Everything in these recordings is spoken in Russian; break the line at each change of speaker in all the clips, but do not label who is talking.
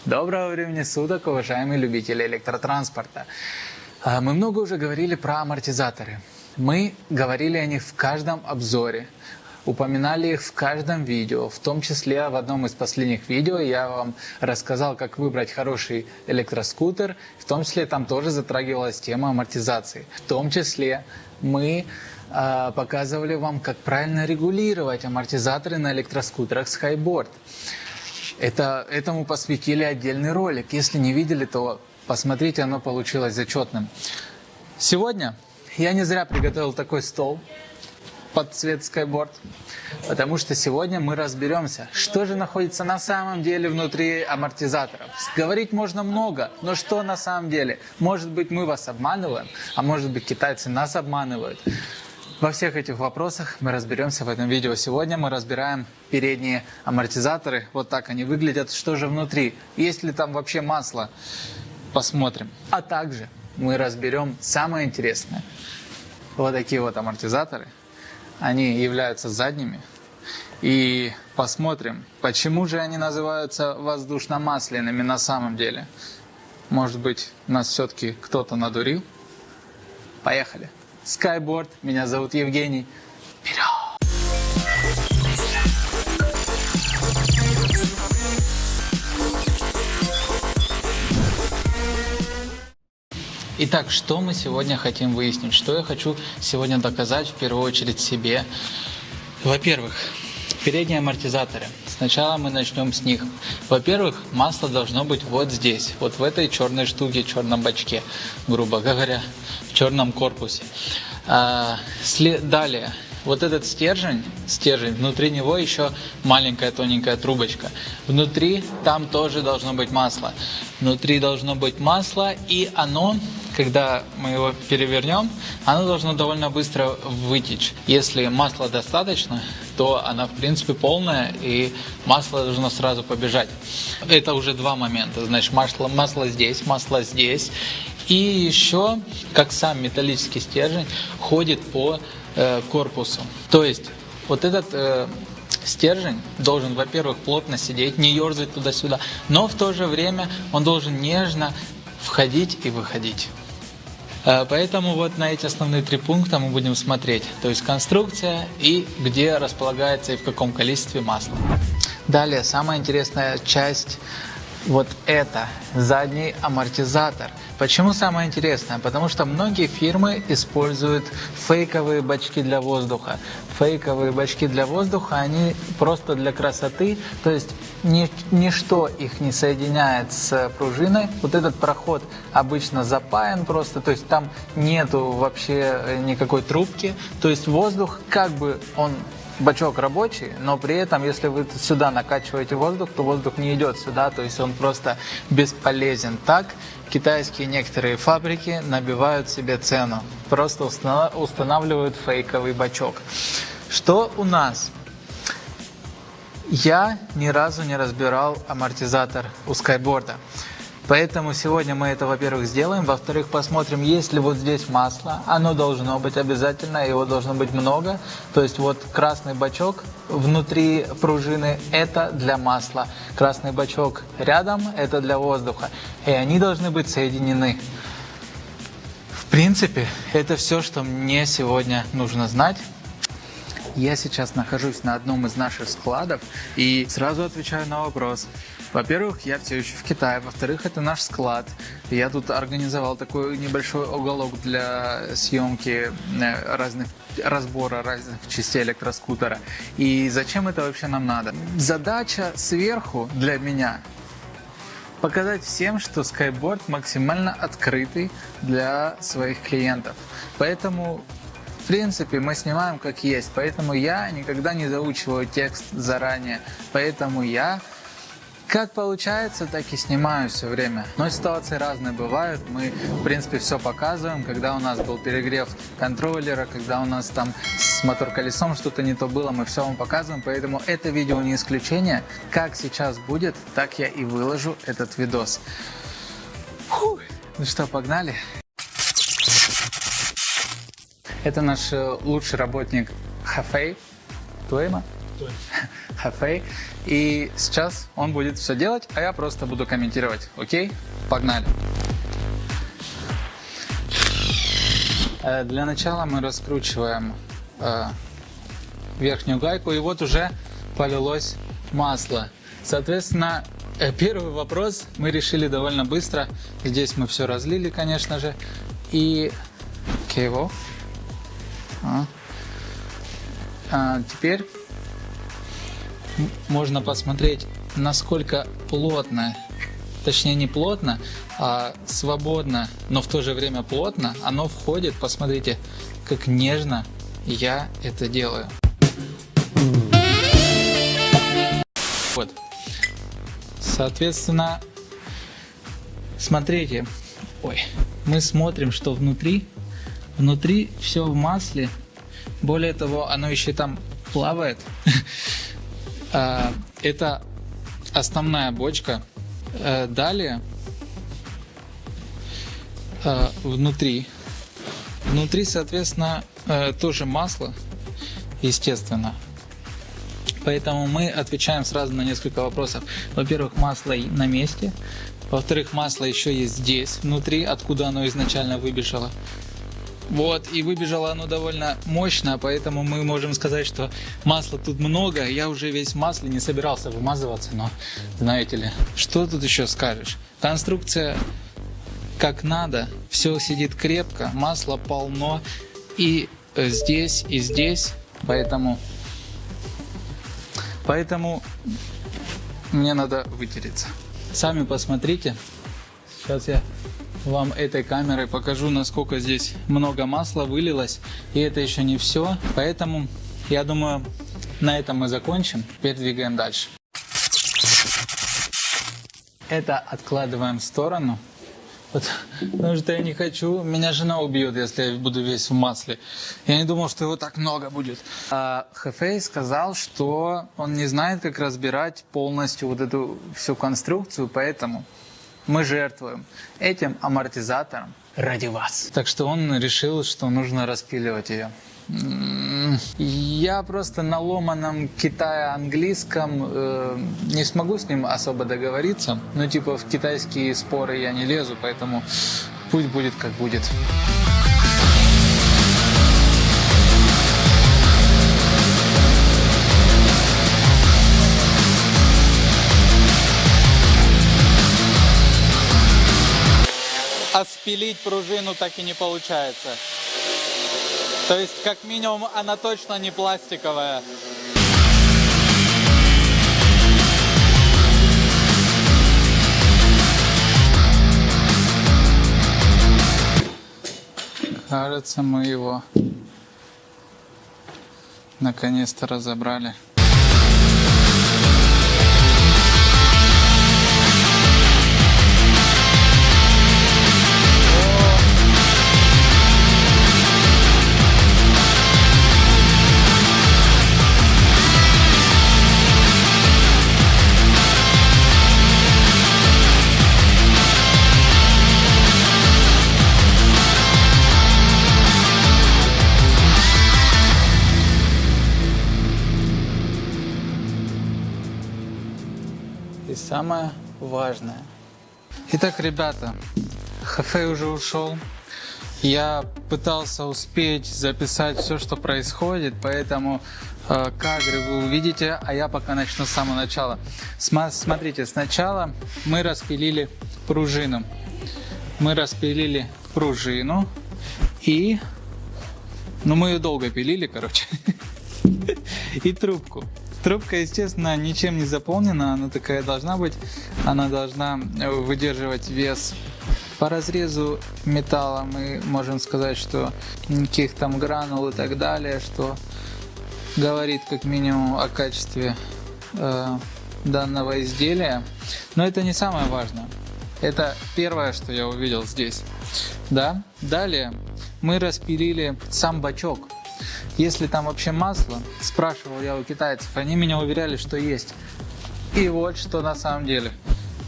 Доброго времени суток, уважаемые любители электротранспорта. Мы много уже говорили про амортизаторы. Мы говорили о них в каждом обзоре, упоминали их в каждом видео. В том числе в одном из последних видео я вам рассказал, как выбрать хороший электроскутер. В том числе там тоже затрагивалась тема амортизации. В том числе мы показывали вам, как правильно регулировать амортизаторы на электроскутерах Skyboard. Этому посвятили отдельный ролик. Если не видели, то посмотрите, оно получилось зачетным. Сегодня я не зря приготовил такой стол под цвет Skyboard, потому что сегодня мы разберемся, что же находится на самом деле внутри амортизаторов. Говорить можно много, но что на самом деле? Может быть, мы вас обманываем, а может быть, китайцы нас обманывают. Во всех этих вопросах мы разберемся в этом видео. Сегодня мы разбираем передние амортизаторы. Вот так они выглядят. Что же внутри? Есть ли там вообще масло? Посмотрим. А также мы разберем самое интересное. Вот такие вот амортизаторы. Они являются задними. И посмотрим, почему же они называются воздушно-масляными на самом деле. Может быть, нас все-таки кто-то надурил? Поехали! Skyboard, меня зовут Евгений. Вперед! Итак, что мы сегодня хотим выяснить? Что я хочу сегодня доказать в первую очередь себе? Во-первых, передние амортизаторы. Сначала мы начнем с них. Во-первых, масло должно быть вот здесь, вот в этой черной штуке, черном бачке, грубо говоря, в черном корпусе. Далее, вот этот стержень, внутри него еще маленькая тоненькая трубочка. Внутри там тоже должно быть масло. Внутри должно быть масло, и оно, когда мы его перевернем, оно должно довольно быстро вытечь. Если масла достаточно, то она в принципе полная, и масло должно сразу побежать. Это уже два момента. Значит, масло здесь, масло здесь. И еще, как сам металлический стержень, ходит по корпусу. То есть, вот этот стержень должен, во-первых, плотно сидеть, не ерзать туда-сюда, но в то же время он должен нежно входить и выходить. Поэтому вот на эти основные три пункта мы будем смотреть. То есть конструкция и где располагается и в каком количестве масла. Далее, самая интересная часть, вот это, задний амортизатор. Почему самое интересное? Потому что многие фирмы используют фейковые бачки для воздуха. Фейковые бачки для воздуха, они просто для красоты, то есть ничто их не соединяет с пружиной. Вот этот проход обычно запаян просто, то есть там нету вообще никакой трубки. То есть воздух, как бы он... Бачок рабочий, но при этом, если вы сюда накачиваете воздух, то воздух не идет сюда, то есть он просто бесполезен. Так китайские некоторые фабрики набивают себе цену, просто устанавливают фейковый бачок. Что у нас? Я ни разу не разбирал амортизатор у Skyboard. Поэтому сегодня мы это, во-первых, сделаем, во-вторых, посмотрим, есть ли вот здесь масло. Оно должно быть обязательно, его должно быть много. То есть вот красный бачок внутри пружины – это для масла. Красный бачок рядом – это для воздуха. И они должны быть соединены. В принципе, это все, что мне сегодня нужно знать. Я сейчас нахожусь на одном из наших складов и сразу отвечаю на вопрос. Во-первых, я все еще в Китае, во-вторых, это наш склад. Я тут организовал такой небольшой уголок для съемки разбора разных частей электроскутера. И зачем это вообще нам надо? Задача сверху для меня – показать всем, что Skyboard максимально открытый для своих клиентов. Поэтому... В принципе, мы снимаем как есть, поэтому я никогда не заучиваю текст заранее, поэтому я как получается, так и снимаю все время. Но ситуации разные бывают, мы в принципе все показываем, когда у нас был перегрев контроллера, когда у нас там с мотор-колесом что-то не то было, мы все вам показываем, поэтому это видео не исключение. Как сейчас будет, так я и выложу этот видос. Фух. Ну что, погнали? Это наш лучший работник Хафей. Туэма? Хэфэй. И сейчас он будет все делать, а я просто буду комментировать. Окей? Погнали! Для начала мы раскручиваем верхнюю гайку, и вот уже полилось масло. Соответственно, первый вопрос мы решили довольно быстро. Здесь мы все разлили, конечно же. И теперь можно посмотреть, насколько плотно, точнее не плотно, а свободно, но в то же время плотно оно входит. Посмотрите, как нежно я это делаю. Вот. Соответственно, смотрите, мы смотрим, что внутри все в масле. Более того, оно еще там плавает. Это основная бочка. Далее внутри, соответственно, тоже масло, естественно. Поэтому мы отвечаем сразу на несколько вопросов. Во-первых, масло на месте. Во-вторых, масло еще есть здесь, внутри, откуда оно изначально выбежало. Вот, и выбежало оно довольно мощно, поэтому мы можем сказать, что масла тут много. Я уже весь в масле, не собирался вымазываться, но, знаете ли, что тут еще скажешь? Конструкция как надо, все сидит крепко, масла полно и здесь, поэтому мне надо вытереться. Сами посмотрите. Сейчас я вам этой камерой покажу, насколько здесь много масла вылилось. И это еще не все. Поэтому, я думаю, на этом мы закончим. Теперь двигаем дальше. Это откладываем в сторону. Потому что я не хочу, меня жена убьет, если я буду весь в масле. Я не думал, что его так много будет. Хэфэй сказал, что он не знает, как разбирать полностью вот эту всю конструкцию, поэтому мы жертвуем этим амортизатором ради вас. Так что он решил, что нужно распиливать ее. Я просто на ломаном китае-английском не смогу с ним особо договориться. Ну, типа, в китайские споры я не лезу, поэтому пусть будет как будет. А спилить пружину так и не получается. То есть, как минимум, она точно не пластиковая. Кажется, мы его наконец-то разобрали. И самое важное. Итак, ребята, Хэфэй уже ушел. Я пытался успеть записать все, что происходит, поэтому кадры вы увидите, а я пока начну с самого начала. Смотрите, сначала мы распилили пружину. И... Ну, мы ее долго пилили, короче. И трубку. Трубка, естественно, ничем не заполнена, она такая должна быть. Она должна выдерживать вес. По разрезу металла мы можем сказать, что никаких там гранул и так далее, что говорит как минимум о качестве данного изделия. Но это не самое важное. Это первое, что я увидел здесь. Да? Далее мы распилили сам бачок. Если там вообще масло, спрашивал я у китайцев, они меня уверяли, что есть. И вот что на самом деле.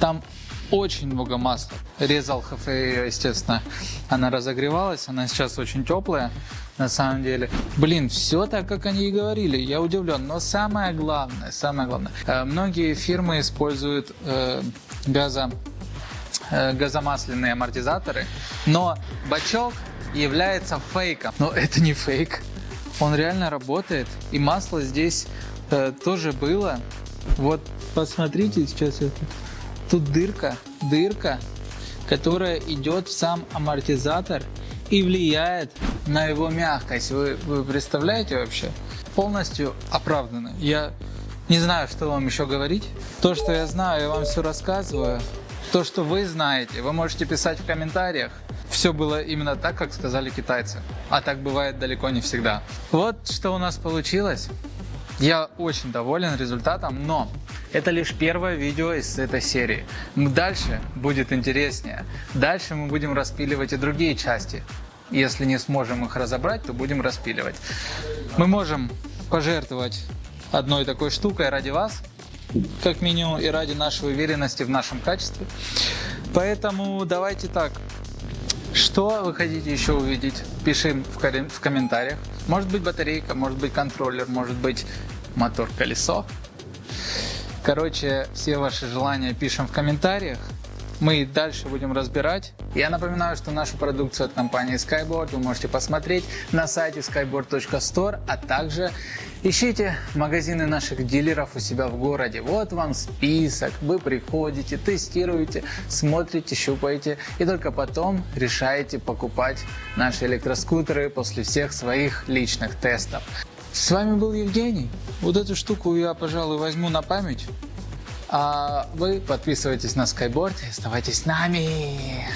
Там очень много масла. Резал Хэфэй, естественно, она разогревалась, она сейчас очень теплая. на самом деле. Блин, все так, как они и говорили, я удивлен. Но самое главное, многие фирмы используют газомасляные амортизаторы, но бачок является фейком. Но это не фейк, он реально работает, и масло здесь тоже было. Вот посмотрите сейчас, тут дырка, которая идет в сам амортизатор и влияет на его мягкость. Вы представляете вообще? Полностью оправдано. Я не знаю, что вам еще говорить. То, что я знаю, я вам все рассказываю. То, что вы знаете, вы можете писать в комментариях. Все было именно так, как сказали китайцы. А так бывает далеко не всегда. Вот что у нас получилось. Я очень доволен результатом, но это лишь первое видео из этой серии. Дальше будет интереснее. Дальше мы будем распиливать и другие части. Если не сможем их разобрать, то будем распиливать. Мы можем пожертвовать одной такой штукой ради вас, как минимум, и ради нашей уверенности в нашем качестве. Поэтому давайте так. Что вы хотите еще увидеть? Пишем в комментариях. Может быть батарейка, может быть контроллер, может быть мотор-колесо. Короче, все ваши желания пишем в комментариях. Мы дальше будем разбирать. Я напоминаю, что нашу продукцию от компании Skyboard вы можете посмотреть на сайте skyboard.store, а также ищите магазины наших дилеров у себя в городе. Вот вам список. Вы приходите, тестируете, смотрите, щупаете и только потом решаете покупать наши электроскутеры после всех своих личных тестов. С вами был Евгений. Вот эту штуку я, пожалуй, возьму на память. А вы подписывайтесь на Skyboard и оставайтесь с нами.